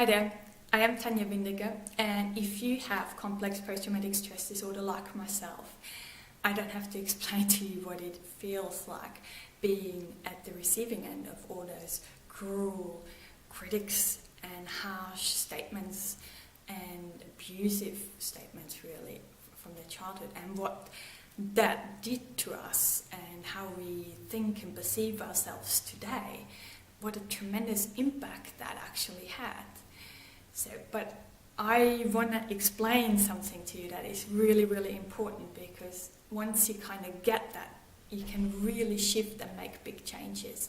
Hi there, I am Tanya Windiger, and if you have complex post-traumatic stress disorder like myself, I don't have to explain to you what it feels like being at the receiving end of all those cruel critics and harsh statements and abusive statements really from their childhood, and what that did to us and how we think and perceive ourselves today, what a tremendous impact that actually had. But I want to explain something to you that is really, really important, because once you kind of get that, you can really shift and make big changes.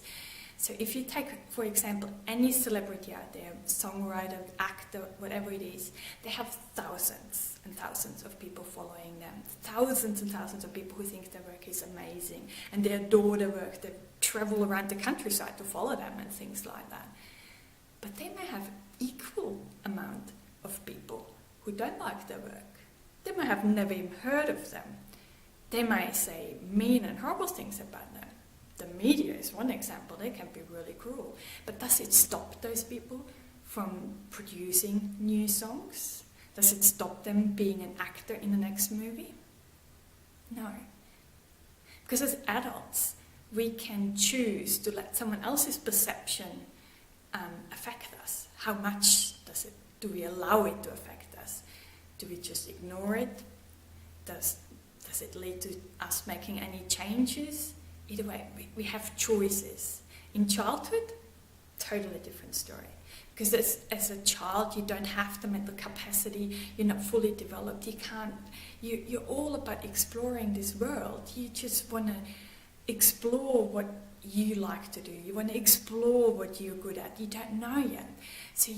So if you take, for example, any celebrity out there, songwriter, actor, whatever it is, they have thousands and thousands of people following them, thousands and thousands of people who think their work is amazing and they adore their work, they travel around the countryside to follow them and things like that. But they may have equal amount of people who don't like their work. They may have never even heard of them. They may say mean and horrible things about them. The media is one example, they can be really cruel. But does it stop those people from producing new songs? Does it stop them being an actor in the next movie? No. Because as adults, we can choose to let someone else's perception affect us. How much do we allow it to affect us? Do we just ignore it? Does it lead to us making any changes? Either way, we have choices. In childhood, totally different story. Because as a child, you don't have the mental capacity, you're not fully developed, you're all about exploring this world. You just want to explore what you like to do. You want to explore what you're good at. You don't know yet. So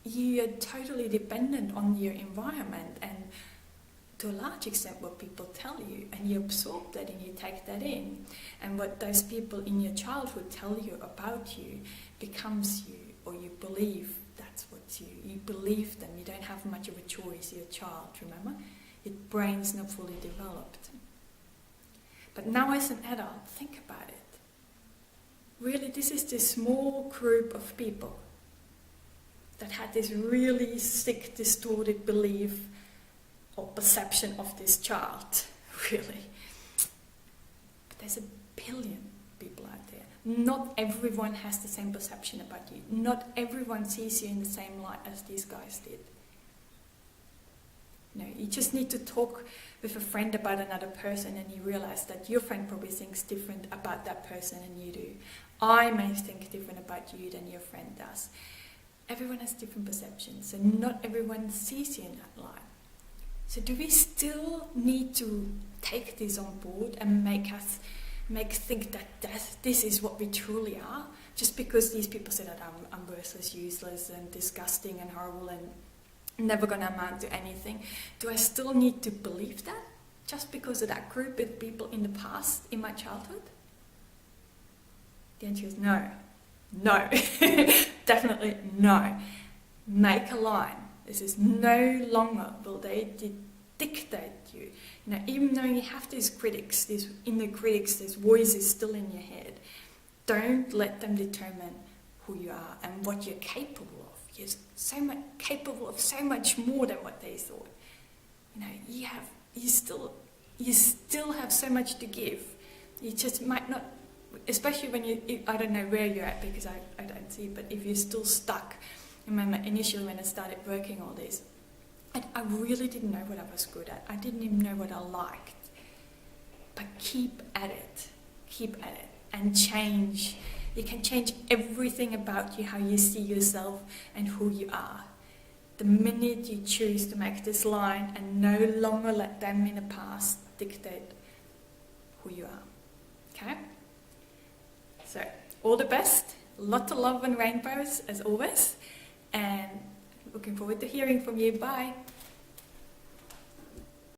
you are totally dependent on your environment and to a large extent what people tell you, and you absorb that and you take that in, and what those people in your childhood tell you about you becomes you, or you believe that's what's you. You believe them. You don't have much of a choice. You're a child, remember? Your brain's not fully developed. But now as an adult, think about it. Really, this is this small group of people that had this really sick, distorted belief or perception of this child, really. But there's a billion people out there. Not everyone has the same perception about you. Not everyone sees you in the same light as these guys did. No, you just need to talk with a friend about another person and you realize that your friend probably thinks different about that person than you do. I may think different about you than your friend does. Everyone has different perceptions, so not everyone sees you in that light. So do we still need to take this on board and make think that this is what we truly are? Just because these people say that I'm worthless, useless and disgusting and horrible and never going to amount to anything. Do I still need to believe that? Just because of that group of people in the past, in my childhood? The answer is no. No. Definitely no. Make a line. This is no longer will they dictate you. Even though you have these critics, these inner critics, these voices still in your head, don't let them determine who you are and what you're capable of. You're capable of so much more than what they thought. You still have so much to give. You just might not, especially when I don't know where you're at because I don't see, but if you're still stuck. I remember initially when I started working all this, I really didn't know what I was good at. I didn't even know what I liked. But keep at it, and change. You can change everything about you, how you see yourself and who you are. The minute you choose to make this line and no longer let them in the past dictate who you are. Okay? So, all the best. Lots of love and rainbows as always. And looking forward to hearing from you. Bye.